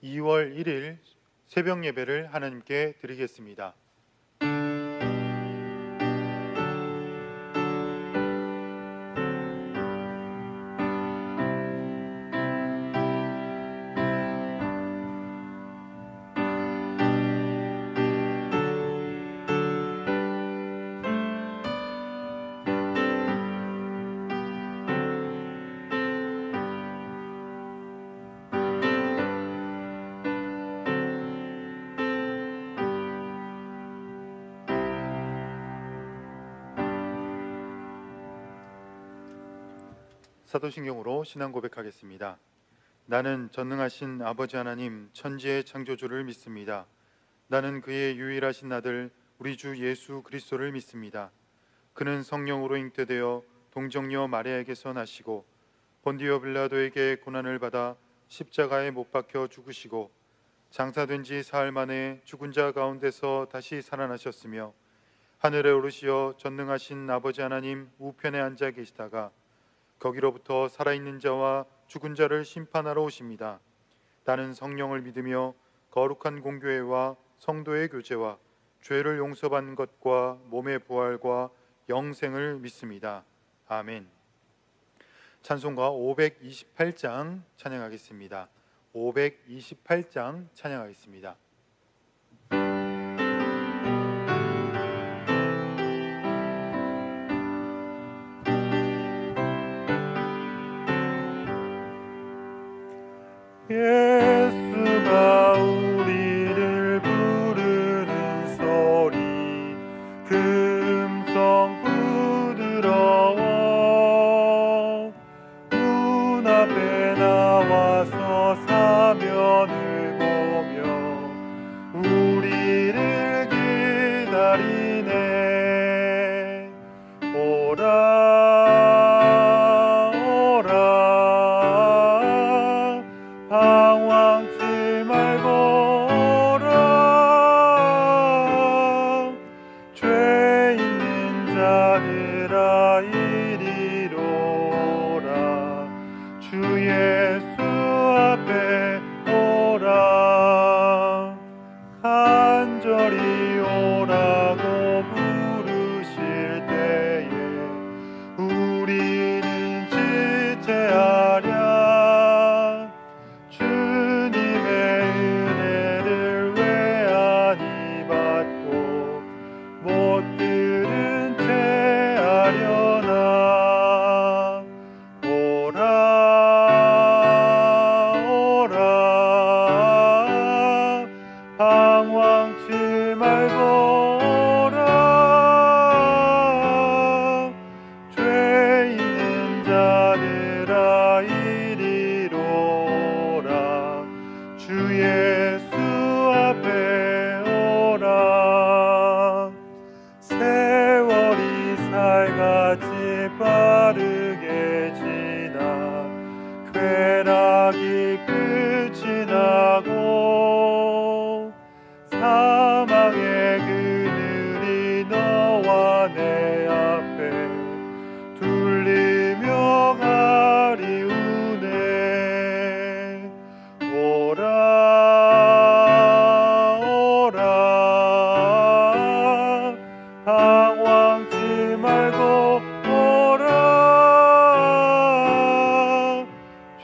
2월 1일 새벽 예배를 하나님께 드리겠습니다. 사도신경으로 신앙 고백하겠습니다. 나는 전능하신 아버지 하나님 천지의 창조주를 믿습니다. 나는 그의 유일하신 아들 우리 주 예수 그리스도를 믿습니다. 그는 성령으로 잉태되어 동정녀 마리아에게서 나시고 본디오 빌라도에게 고난을 받아 십자가에 못 박혀 죽으시고 장사된 지 사흘 만에 죽은 자 가운데서 다시 살아나셨으며 하늘에 오르시어 전능하신 아버지 하나님 우편에 앉아 계시다가 거기로부터 살아있는 자와 죽은 자를 심판하러 오십니다. 나는 성령을 믿으며 거룩한 공교회와 성도의 교제와 죄를 용서받는 것과 몸의 부활과 영생을 믿습니다. 아멘. 찬송가 528장 찬양하겠습니다. 528장 찬양하겠습니다. 예수가 우리를 부르는 소리 금성 부드러워 문 앞에 나와서 사면을 보며 우리를 기다리네. 오라 방황치 말고 오라. 죄 있는 자들아 이리로 오라. 주 예수 앞에 오라. 간절히 오라고 부르실 때에 우리는 지체하랴. 방황치 말고 오라. 죄 있는 자들아 이리로 오라. 주 예수 앞에 오라. 세월이 살같이 빠르게 지나 쾌락이 끝이 나고 사망의 그늘이 너와 내 앞에 둘리며 가리우네. 오라 오라. 방황치 말고 오라.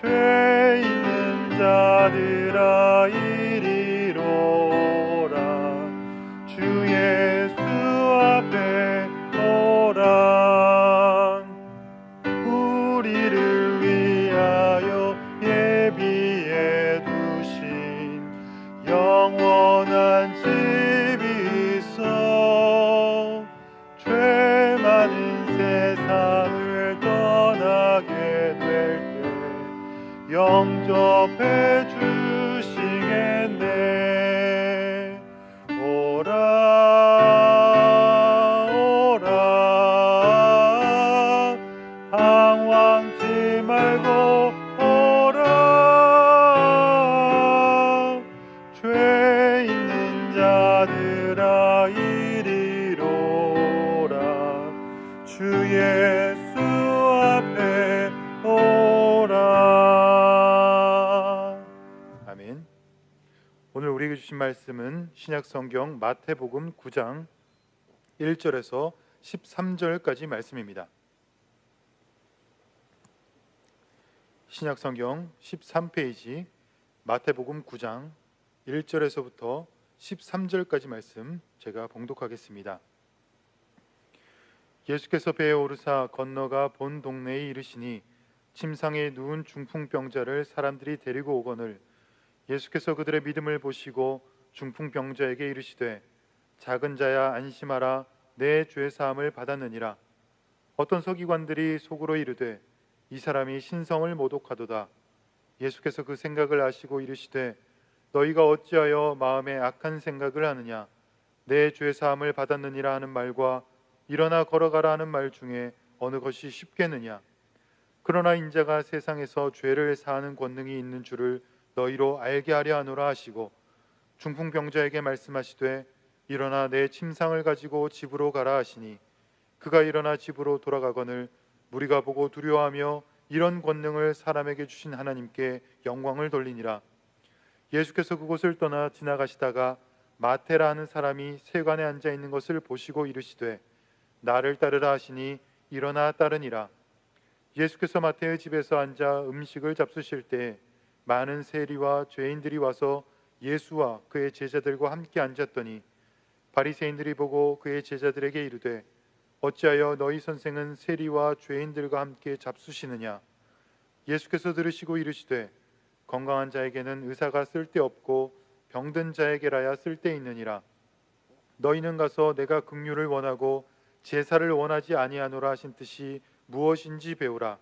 죄 있는 자들아 이리로 오라. 주 예수 앞에 오라. 우리를 위하여 예비해 두신 영원한 집이 있어. 죄 많은 세상을 떠나게 될 때 영접해 주시겠네. 오라 오라. 방황치 말고 오라. 죄 있는 자들아 이리로 오라. 주 예수 앞에 오라. 아멘. 오늘 우리에게 주신 말씀은 신약성경 마태복음 9장 1절에서 13절까지 말씀입니다. 신약성경 13페이지 마태복음 9장 1절에서부터 13절까지 말씀 제가 봉독하겠습니다. 예수께서 배에 오르사 건너가 본 동네에 이르시니 침상에 누운 중풍병자를 사람들이 데리고 오거늘 예수께서 그들의 믿음을 보시고 중풍병자에게 이르시되 작은 자야 안심하라 내 죄 사함을 받았느니라. 어떤 서기관들이 속으로 이르되 이 사람이 신성을 모독하도다. 예수께서 그 생각을 아시고 이르시되 너희가 어찌하여 마음에 악한 생각을 하느냐. 내 죄 사함을 받았느니라 하는 말과 일어나 걸어가라 하는 말 중에 어느 것이 쉽겠느냐. 그러나 인자가 세상에서 죄를 사하는 권능이 있는 줄을 너희로 알게 하려 하노라 하시고 중풍병자에게 말씀하시되 일어나 내 침상을 가지고 집으로 가라 하시니 그가 일어나 집으로 돌아가거늘 무리가 보고 두려워하며 이런 권능을 사람에게 주신 하나님께 영광을 돌리니라. 예수께서 그곳을 떠나 지나가시다가 마테라 하는 사람이 세관에 앉아 있는 것을 보시고 이르시되 나를 따르라 하시니 일어나 따르니라. 예수께서 마태의 집에서 앉아 음식을 잡수실 때 많은 세리와 죄인들이 와서 예수와 그의 제자들과 함께 앉았더니 바리새인들이 보고 그의 제자들에게 이르되 어찌하여 너희 선생은 세리와 죄인들과 함께 잡수시느냐. 예수께서 들으시고 이르시되 건강한 자에게는 의사가 쓸데없고 병든 자에게라야 쓸데있느니라. 너희는 가서 내가 긍휼을 원하고 제사를 원하지 아니하노라 하신 뜻이 무엇인지 배우라.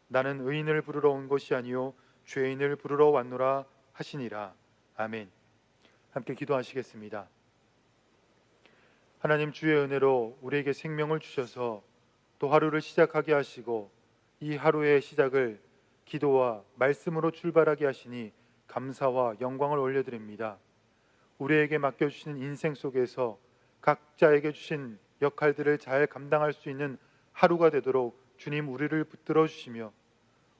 나는 의인을 부르러 온 것이 아니요 죄인을 부르러 왔노라 하시니라. 아멘. 함께 기도하시겠습니다. 하나님, 주의 은혜로 우리에게 생명을 주셔서 또 하루를 시작하게 하시고 이 하루의 시작을 기도와 말씀으로 출발하게 하시니 감사와 영광을 올려드립니다. 우리에게 맡겨주시는 인생 속에서 각자에게 주신 역할들을 잘 감당할 수 있는 하루가 되도록 주님 우리를 붙들어 주시며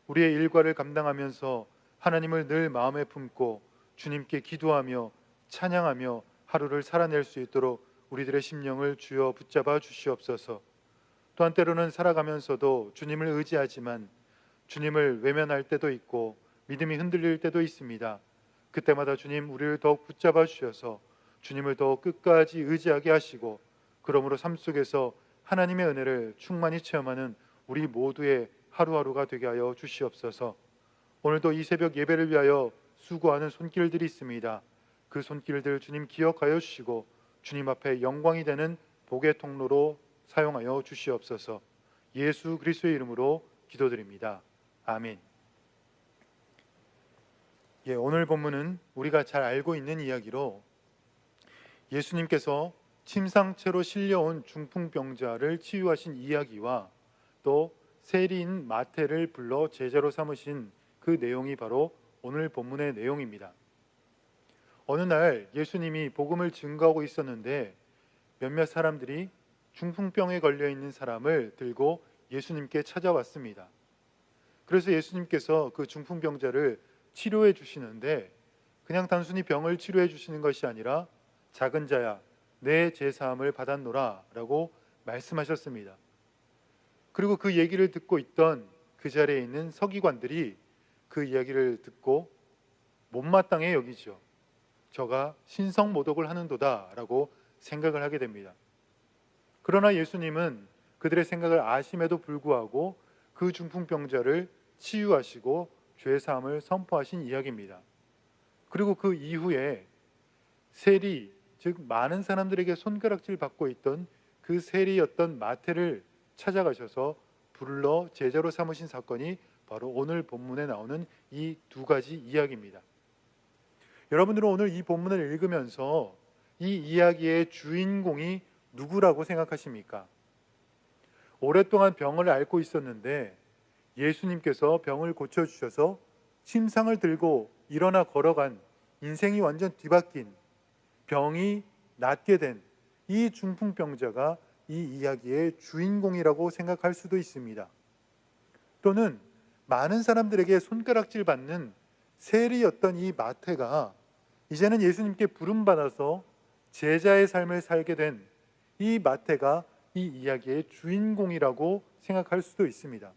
우리의 일과를 감당하면서 하나님을 늘 마음에 품고 주님께 기도하며 찬양하며 하루를 살아낼 수 있도록 우리들의 심령을 주여 붙잡아 주시옵소서. 또한 때로는 살아가면서도 주님을 의지하지만 주님을 외면할 때도 있고 믿음이 흔들릴 때도 있습니다. 그때마다 주님 우리를 더욱 붙잡아 주셔서 주님을 더욱 끝까지 의지하게 하시고 그러므로 삶 속에서 하나님의 은혜를 충만히 체험하는 우리 모두의 하루하루가 되게 하여 주시옵소서. 오늘도 이 새벽 예배를 위하여 수고하는 손길들이 있습니다. 그 손길들 주님 기억하여 주시고 주님 앞에 영광이 되는 복의 통로로 사용하여 주시옵소서. 예수 그리스도의 이름으로 기도드립니다. 아멘. 오늘 본문은 우리가 잘 알고 있는 이야기로 예수님께서 침상채로 실려온 중풍병자를 치유하신 이야기와 또 세리인 마태를 불러 제자로 삼으신 그 내용이 바로 오늘 본문의 내용입니다. 어느 날 예수님이 복음을 증거하고 있었는데 몇몇 사람들이 중풍병에 걸려 있는 사람을 들고 예수님께 찾아왔습니다. 그래서 예수님께서 그 중풍병자를 치료해 주시는데 그냥 단순히 병을 치료해 주시는 것이 아니라 작은 자야 내 죄사함을 받았노라 라고 말씀하셨습니다. 그리고 그 얘기를 듣고 있던 그 자리에 있는 서기관들이 그 이야기를 듣고 못마땅해 여기죠. 저가 신성모독을 하는도다 라고 생각을 하게 됩니다. 그러나 예수님은 그들의 생각을 아심에도 불구하고 그 중풍병자를 치유하시고 죄사함을 선포하신 이야기입니다. 그리고 그 이후에 세리, 즉 많은 사람들에게 손가락질 받고 있던 그 세리였던 마태를 찾아가셔서 불러 제자로 삼으신 사건이 바로 오늘 본문에 나오는 이 두 가지 이야기입니다. 여러분들은 오늘 이 본문을 읽으면서 이 이야기의 주인공이 누구라고 생각하십니까? 오랫동안 병을 앓고 있었는데 예수님께서 병을 고쳐주셔서 침상을 들고 일어나 걸어간 인생이 완전 뒤바뀐 병이 낫게 된 이 중풍병자가 이 이야기의 주인공이라고 생각할 수도 있습니다. 또는 많은 사람들에게 손가락질 받는 세리였던 이 마태가 이제는 예수님께 부름받아서 제자의 삶을 살게 된 이 마태가 이 이야기의 주인공이라고 생각할 수도 있습니다.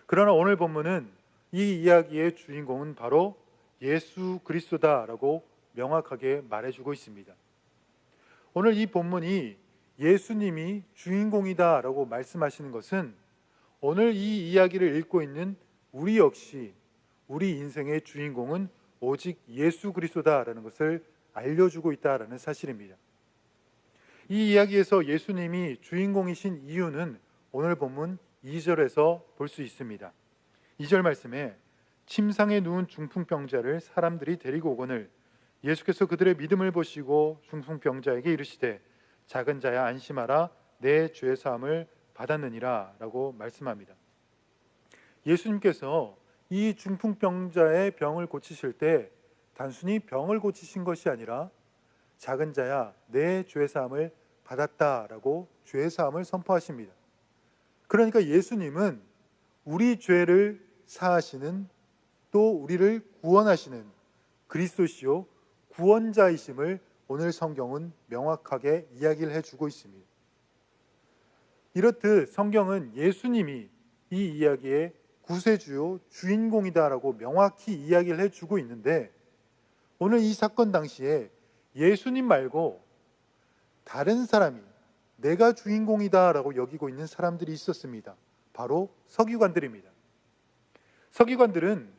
그러나 오늘 본문은 이 이야기의 주인공은 바로 예수 그리스도다라고 명확하게 말해주고 있습니다. 오늘 이 본문이 예수님이 주인공이다라고 말씀하시는 것은 오늘 이 이야기를 읽고 있는 우리 역시 우리 인생의 주인공은 오직 예수 그리스도다라는 것을 알려주고 있다라는 사실입니다. 이 이야기에서 예수님이 주인공이신 이유는 오늘 본문 2절에서 볼 수 있습니다. 2절 말씀에 침상에 누운 중풍병자를 사람들이 데리고 오거늘 예수께서 그들의 믿음을 보시고 중풍병자에게 이르시되 작은 자야 안심하라 내 죄 사함을 받았느니라 라고 말씀합니다. 예수님께서 이 중풍병자의 병을 고치실 때 단순히 병을 고치신 것이 아니라 작은 자야 내 죄 사함을 받았다라고 죄 사함을 선포하십니다. 그러니까 예수님은 우리 죄를 사하시는 또 우리를 구원하시는 그리스도시요 구원자이심을 오늘 성경은 명확하게 이야기를 해주고 있습니다. 이렇듯 성경은 예수님이 이 이야기의 구세주요 주인공이다라고 명확히 이야기를 해주고 있는데 오늘 이 사건 당시에 예수님 말고 다른 사람이 내가 주인공이다라고 여기고 있는 사람들이 있었습니다. 바로 서기관들입니다. 서기관들은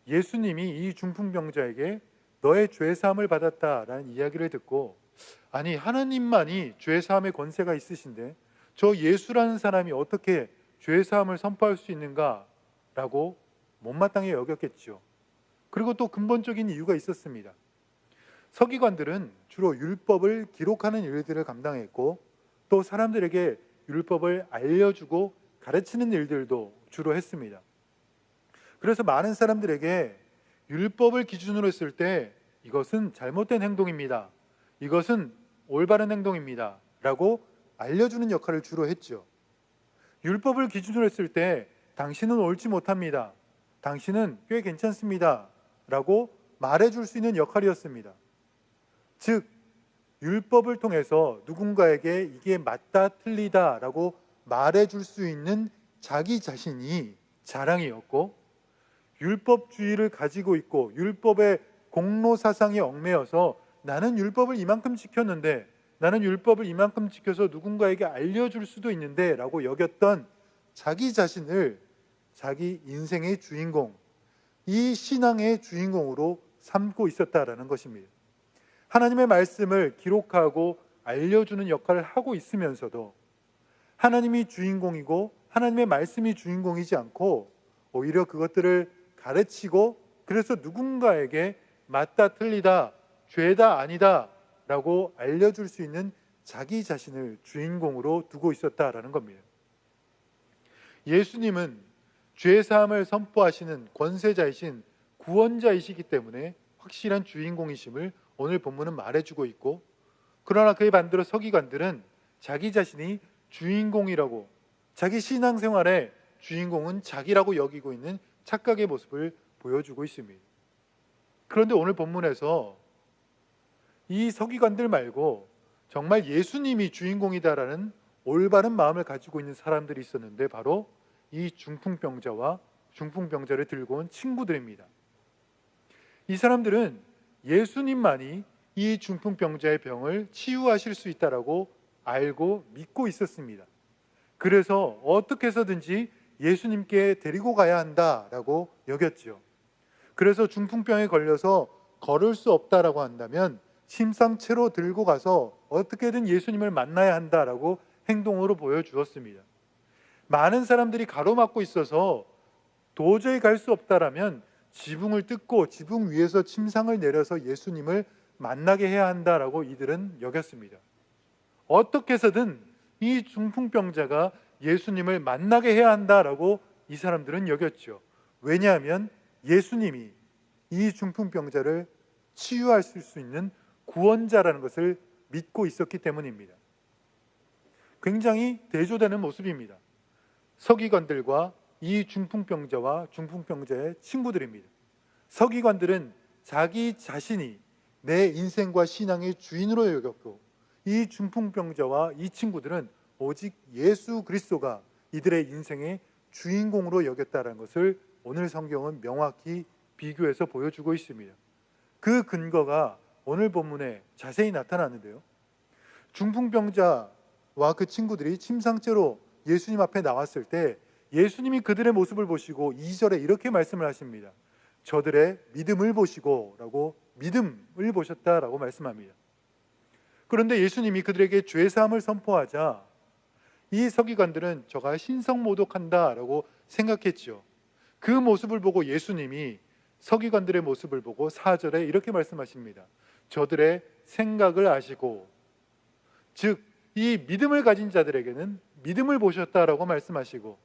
예수님이 이 중풍병자에게 너의 죄사함을 받았다라는 이야기를 듣고 아니 하나님만이 죄사함의 권세가 있으신데 저 예수라는 사람이 어떻게 죄사함을 선포할 수 있는가라고 못마땅히 여겼겠죠. 그리고 또 근본적인 이유가 있었습니다. 서기관들은 주로 율법을 기록하는 일들을 감당했고 또 사람들에게 율법을 알려주고 가르치는 일들도 주로 했습니다. 그래서 많은 사람들에게 율법을 기준으로 했을 때 이것은 잘못된 행동입니다. 이것은 올바른 행동입니다. 라고 알려주는 역할을 주로 했죠. 율법을 기준으로 했을 때 당신은 옳지 못합니다. 당신은 꽤 괜찮습니다. 라고 말해줄 수 있는 역할이었습니다. 즉 율법을 통해서 누군가에게 이게 맞다 틀리다 라고 말해줄 수 있는 자기 자신이 자랑이었고 율법주의를 가지고 있고 율법의 공로사상에 얽매여서 나는 율법을 이만큼 지켰는데 나는 율법을 이만큼 지켜서 누군가에게 알려줄 수도 있는데 라고 여겼던 자기 자신을 자기 인생의 주인공, 이 신앙의 주인공으로 삼고 있었다라는 것입니다. 하나님의 말씀을 기록하고 알려주는 역할을 하고 있으면서도 하나님이 주인공이고 하나님의 말씀이 주인공이지 않고 오히려 그것들을 가르치고 그래서 누군가에게 맞다 틀리다 죄다 아니다 라고 알려줄 수 있는 자기 자신을 주인공으로 두고 있었다라는 겁니다. 예수님은 죄사함을 선포하시는 권세자이신 구원자이시기 때문에 확실한 주인공이심을 오늘 본문은 말해주고 있고 그러나 그에 반대로 서기관들은 자기 자신이 주인공이라고 자기 신앙생활의 주인공은 자기라고 여기고 있는 착각의 모습을 보여주고 있습니다. 그런데 오늘 본문에서 이 서기관들 말고 정말 예수님이 주인공이다라는 올바른 마음을 가지고 있는 사람들이 있었는데 바로 이 중풍병자와 중풍병자를 들고 온 친구들입니다. 이 사람들은 예수님만이 이 중풍병자의 병을 치유하실 수 있다라고 알고 믿고 있었습니다. 그래서 어떻게 해서든지 예수님께 데리고 가야 한다라고 여겼죠. 그래서 중풍병에 걸려서 걸을 수 없다라고 한다면 침상채로 들고 가서 어떻게든 예수님을 만나야 한다라고 행동으로 보여주었습니다. 많은 사람들이 가로막고 있어서 도저히 갈 수 없다라면 지붕을 뜯고 지붕 위에서 침상을 내려서 예수님을 만나게 해야 한다라고 이들은 여겼습니다. 어떻게 해서든 이 중풍병자가 예수님을 만나게 해야 한다라고 이 사람들은 여겼죠. 왜냐하면 예수님이 이 중풍병자를 치유하실 수 있는 구원자라는 것을 믿고 있었기 때문입니다. 굉장히 대조되는 모습입니다. 서기관들과 이 중풍병자와 중풍병자의 친구들입니다. 서기관들은 자기 자신이 내 인생과 신앙의 주인으로 여겼고, 이 중풍병자와 이 친구들은 오직 예수 그리스도가 이들의 인생의 주인공으로 여겼다는 것을 오늘 성경은 명확히 비교해서 보여주고 있습니다. 그 근거가 오늘 본문에 자세히 나타나는데요, 중풍병자와 그 친구들이 침상째로 예수님 앞에 나왔을 때 예수님이 그들의 모습을 보시고 2절에 이렇게 말씀을 하십니다. 저들의 믿음을 보시고 라고, 믿음을 보셨다라고 말씀합니다. 그런데 예수님이 그들에게 죄사함을 선포하자 이 서기관들은 저가 신성모독한다라고 생각했죠. 그 모습을 보고 예수님이 서기관들의 모습을 보고 4절에 이렇게 말씀하십니다. 저들의 생각을 아시고, 즉 이 믿음을 가진 자들에게는 믿음을 보셨다라고 말씀하시고,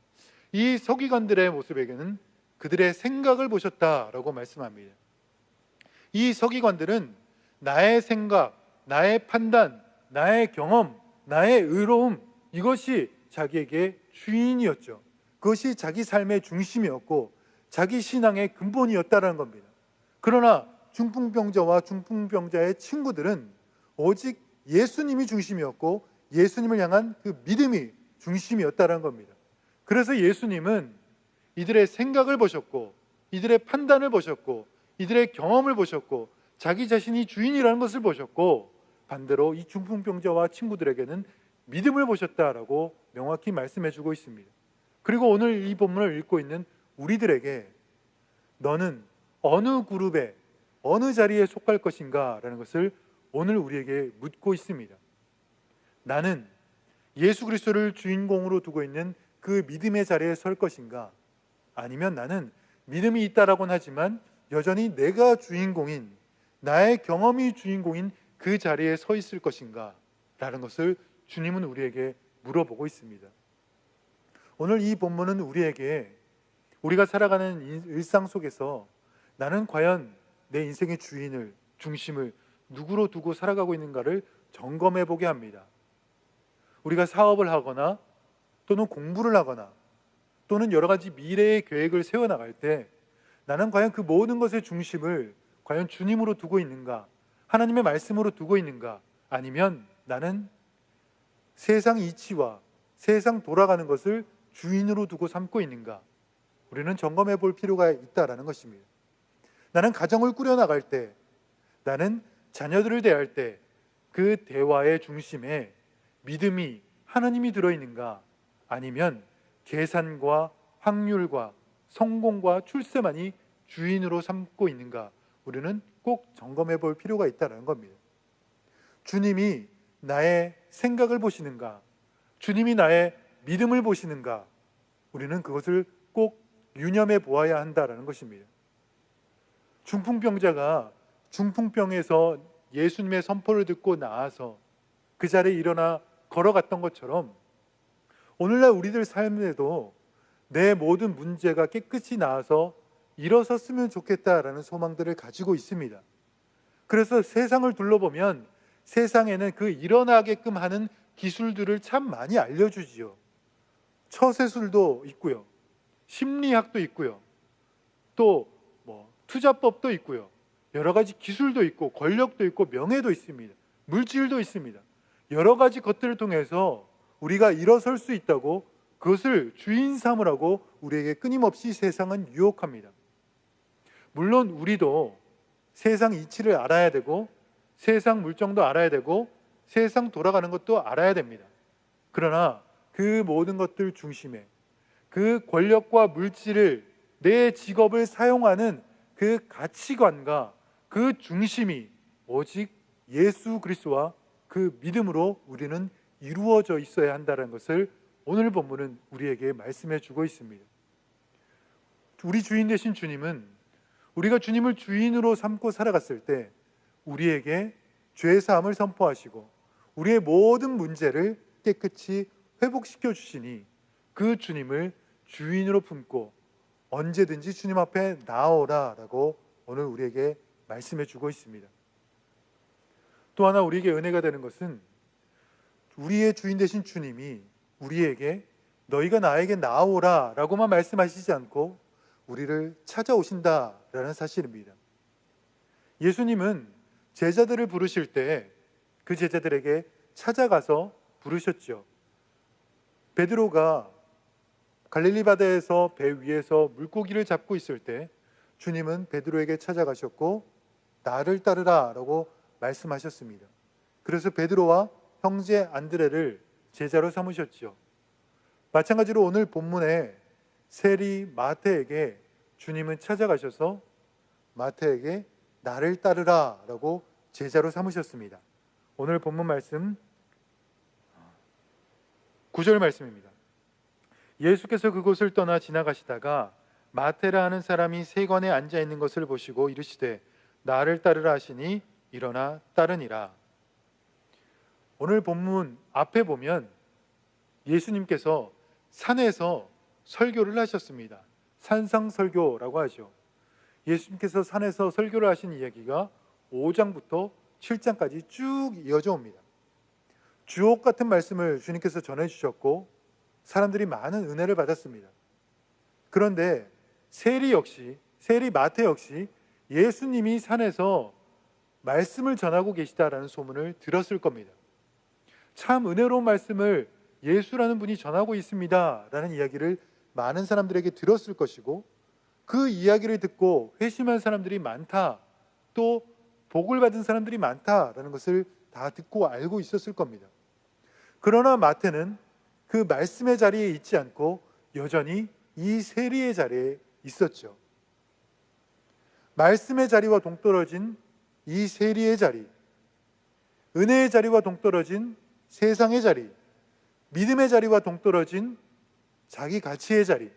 이 서기관들의 모습에게는 그들의 생각을 보셨다라고 말씀합니다. 이 서기관들은 나의 생각, 나의 판단, 나의 경험, 나의 의로움, 이것이 자기에게 주인이었죠. 그것이 자기 삶의 중심이었고 자기 신앙의 근본이었다는 겁니다. 그러나 중풍병자와 중풍병자의 친구들은 오직 예수님이 중심이었고 예수님을 향한 그 믿음이 중심이었다는 겁니다. 그래서 예수님은 이들의 생각을 보셨고 이들의 판단을 보셨고 이들의 경험을 보셨고 자기 자신이 주인이라는 것을 보셨고, 반대로 이 중풍병자와 친구들에게는 믿음을 보셨다라고 명확히 말씀해 주고 있습니다. 그리고 오늘 이 본문을 읽고 있는 우리들에게 너는 어느 그룹에, 어느 자리에 속할 것인가 라는 것을 오늘 우리에게 묻고 있습니다. 나는 예수 그리스도를 주인공으로 두고 있는 그 믿음의 자리에 설 것인가, 아니면 나는 믿음이 있다라고는 하지만 여전히 내가 주인공인, 나의 경험이 주인공인 그 자리에 서 있을 것인가 라는 것을 주님은 우리에게 물어보고 있습니다. 오늘 이 본문은 우리에게 우리가 살아가는 일상 속에서 나는 과연 내 인생의 주인을, 중심을 누구로 두고 살아가고 있는가를 점검해 보게 합니다. 우리가 사업을 하거나 또는 공부를 하거나 또는 여러 가지 미래의 계획을 세워나갈 때 나는 과연 그 모든 것의 중심을 과연 주님으로 두고 있는가, 하나님의 말씀으로 두고 있는가, 아니면 나는 세상 이치와 세상 돌아가는 것을 주인으로 두고 삼고 있는가, 우리는 점검해 볼 필요가 있다라는 것입니다. 나는 가정을 꾸려나갈 때, 나는 자녀들을 대할 때 그 대화의 중심에 믿음이, 하나님이 들어있는가, 아니면 계산과 확률과 성공과 출세만이 주인으로 삼고 있는가, 우리는 꼭 점검해 볼 필요가 있다는 겁니다. 주님이 나의 생각을 보시는가, 주님이 나의 믿음을 보시는가, 우리는 그것을 꼭 유념해 보아야 한다는 것입니다. 중풍병자가 중풍병에서 예수님의 선포를 듣고 나와서 그 자리에 일어나 걸어갔던 것처럼 오늘날 우리들 삶에도 내 모든 문제가 깨끗이 나아서 일어섰으면 좋겠다라는 소망들을 가지고 있습니다. 그래서 세상을 둘러보면 세상에는 그 일어나게끔 하는 기술들을 참 많이 알려주지요. 처세술도 있고요, 심리학도 있고요, 또 투자법도 있고요, 여러 가지 기술도 있고 권력도 있고 명예도 있습니다. 물질도 있습니다. 여러 가지 것들을 통해서 우리가 일어설 수 있다고, 그것을 주인 삼으라고 우리에게 끊임없이 세상은 유혹합니다. 물론 우리도 세상 이치를 알아야 되고 세상 물정도 알아야 되고 세상 돌아가는 것도 알아야 됩니다. 그러나 그 모든 것들 중심에 그 권력과 물질을, 내 직업을 사용하는 그 가치관과 그 중심이 오직 예수 그리스도와 그 믿음으로 우리는 이루어져 있어야 한다는 것을 오늘 본문은 우리에게 말씀해 주고 있습니다. 우리 주인 되신 주님은 우리가 주님을 주인으로 삼고 살아갔을 때 우리에게 죄사함을 선포하시고 우리의 모든 문제를 깨끗이 회복시켜 주시니 그 주님을 주인으로 품고 언제든지 주님 앞에 나오라 라고 오늘 우리에게 말씀해 주고 있습니다. 또 하나 우리에게 은혜가 되는 것은 우리의 주인 되신 주님이 우리에게 너희가 나에게 나오라 라고만 말씀하시지 않고 우리를 찾아오신다라는 사실입니다. 예수님은 제자들을 부르실 때 그 제자들에게 찾아가서 부르셨죠. 베드로가 갈릴리 바다에서 배 위에서 물고기를 잡고 있을 때 주님은 베드로에게 찾아가셨고 나를 따르라 라고 말씀하셨습니다. 그래서 베드로와 형제 안드레를 제자로 삼으셨죠. 마찬가지로 오늘 본문에 세리 마태에게 주님은 찾아가셔서 마태에게 나를 따르라 라고 제자로 삼으셨습니다. 오늘 본문 말씀 9절 말씀입니다. 예수께서 그곳을 떠나 지나가시다가 마테라 하는 사람이 세관에 앉아 있는 것을 보시고 이르시되 나를 따르라 하시니 일어나 따르니라. 오늘 본문 앞에 보면 예수님께서 산에서 설교를 하셨습니다. 산상설교라고 하죠. 예수님께서 산에서 설교를 하신 이야기가 5장부터 7장까지 쭉 이어져 옵니다. 주옥 같은 말씀을 주님께서 전해주셨고 사람들이 많은 은혜를 받았습니다. 그런데 세리 마태 역시 예수님이 산에서 말씀을 전하고 계시다라는 소문을 들었을 겁니다. 참 은혜로운 말씀을 예수라는 분이 전하고 있습니다 라는 이야기를 많은 사람들에게 들었을 것이고 그 이야기를 듣고 회심한 사람들이 많다, 또 복을 받은 사람들이 많다라는 것을 다 듣고 알고 있었을 겁니다. 그러나 마태는 그 말씀의 자리에 있지 않고 여전히 이 세리의 자리에 있었죠. 말씀의 자리와 동떨어진 이 세리의 자리, 은혜의 자리와 동떨어진 세상의 자리, 믿음의 자리와 동떨어진 자기 가치의 자리,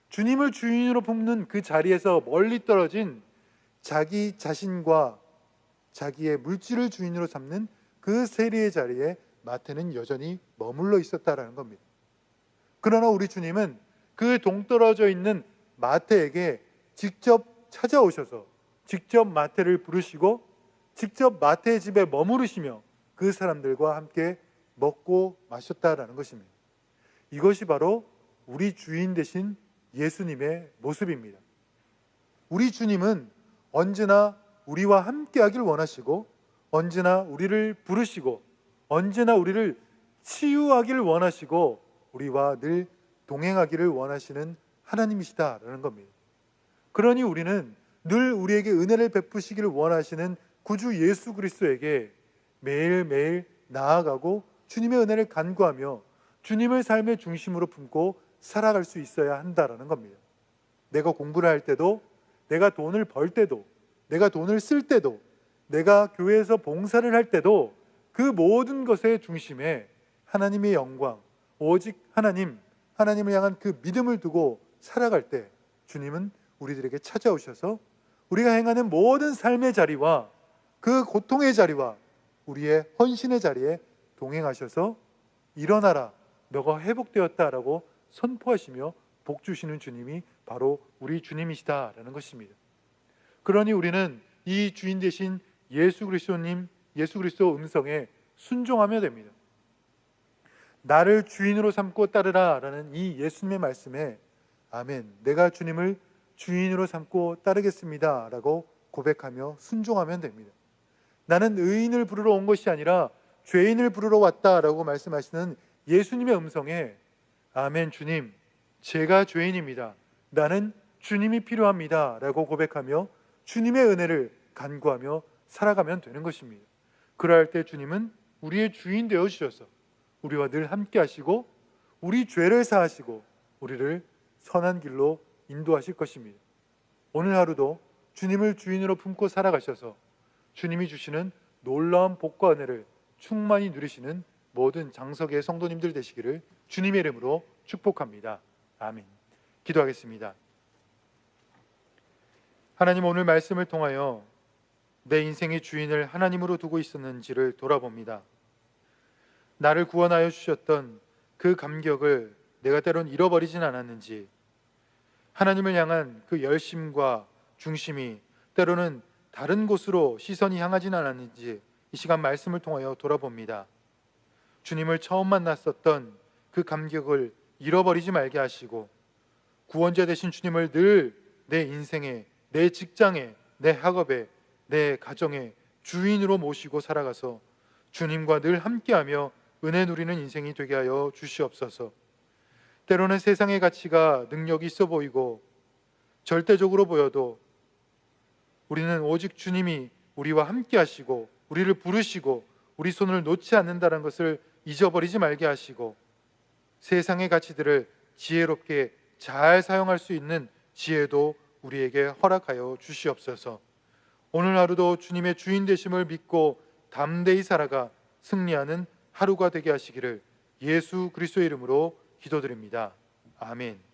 주님을 주인으로 품는 그 자리에서 멀리 떨어진 자기 자신과 자기의 물질을 주인으로 삼는 그 세리의 자리에 마태는 여전히 머물러 있었다라는 겁니다. 그러나 우리 주님은 그 동떨어져 있는 마태에게 직접 찾아오셔서 직접 마태를 부르시고 직접 마태의 집에 머무르시며 그 사람들과 함께 먹고 마셨다라는 것입니다. 이것이 바로 우리 주인 되신 예수님의 모습입니다. 우리 주님은 언제나 우리와 함께 하길 원하시고 언제나 우리를 부르시고 언제나 우리를 치유하기를 원하시고 우리와 늘 동행하기를 원하시는 하나님이시다라는 겁니다. 그러니 우리는 늘 우리에게 은혜를 베푸시기를 원하시는 구주 예수 그리스도에게 매일매일 나아가고 주님의 은혜를 간구하며 주님을 삶의 중심으로 품고 살아갈 수 있어야 한다라는 겁니다. 내가 공부를 할 때도, 내가 돈을 벌 때도, 내가 돈을 쓸 때도, 내가 교회에서 봉사를 할 때도 그 모든 것의 중심에 하나님의 영광, 오직 하나님을 향한 그 믿음을 두고 살아갈 때 주님은 우리들에게 찾아오셔서 우리가 행하는 모든 삶의 자리와 그 고통의 자리와 우리의 헌신의 자리에 동행하셔서 일어나라, 너가 회복되었다라고 선포하시며 복 주시는 주님이 바로 우리 주님이시다라는 것입니다. 그러니 우리는 이 주인 되신 예수 그리스도 음성에 순종하면 됩니다. 나를 주인으로 삼고 따르라 라는 이 예수님의 말씀에 아멘, 내가 주님을 주인으로 삼고 따르겠습니다 라고 고백하며 순종하면 됩니다. 나는 의인을 부르러 온 것이 아니라 죄인을 부르러 왔다라고 말씀하시는 예수님의 음성에 아멘, 주님, 제가 죄인입니다, 나는 주님이 필요합니다 라고 고백하며 주님의 은혜를 간구하며 살아가면 되는 것입니다. 그러할 때 주님은 우리의 주인 되어 주셔서 우리와 늘 함께 하시고 우리 죄를 사하시고 우리를 선한 길로 인도하실 것입니다. 오늘 하루도 주님을 주인으로 품고 살아가셔서 주님이 주시는 놀라운 복과 은혜를 충만히 누리시는 모든 장석의 성도님들 되시기를 주님의 이름으로 축복합니다. 아멘. 기도하겠습니다. 하나님, 오늘 말씀을 통하여 내 인생의 주인을 하나님으로 두고 있었는지를 돌아봅니다. 나를 구원하여 주셨던 그 감격을 내가 때론 잃어버리진 않았는지, 하나님을 향한 그 열심과 중심이 때로는 다른 곳으로 시선이 향하진 않았는지 이 시간 말씀을 통하여 돌아봅니다. 주님을 처음 만났었던 그 감격을 잃어버리지 말게 하시고 구원자 되신 주님을 늘 내 인생에, 내 직장에, 내 학업에, 내 가정에 주인으로 모시고 살아가서 주님과 늘 함께하며 은혜 누리는 인생이 되게 하여 주시옵소서. 때로는 세상의 가치가 능력이 있어 보이고 절대적으로 보여도 우리는 오직 주님이 우리와 함께 하시고 우리를 부르시고 우리 손을 놓지 않는다는 것을 잊어버리지 말게 하시고 세상의 가치들을 지혜롭게 잘 사용할 수 있는 지혜도 우리에게 허락하여 주시옵소서. 오늘 하루도 주님의 주인 되심을 믿고 담대히 살아가 승리하는 하루가 되게 하시기를 예수 그리스도의 이름으로 기도드립니다. 아멘.